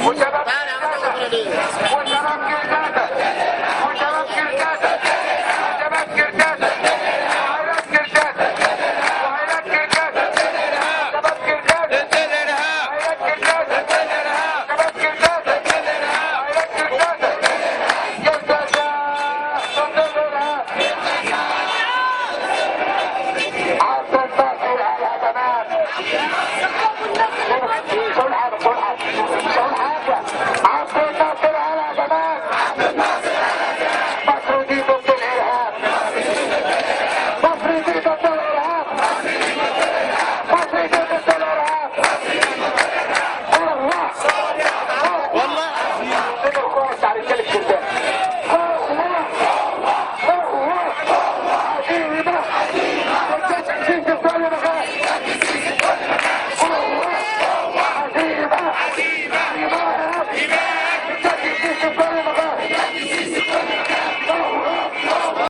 وشباب كركاسة وشباب كركاسة وشباب كركاسة وشباب كركاسة وعائلات كركاسة وعائلات كركاسة شباب كركاسة عائلات كركاسة شباب كركاسة عائلات كركاسة كركاسة ضد الإرهاب عاصم باقي الهجمات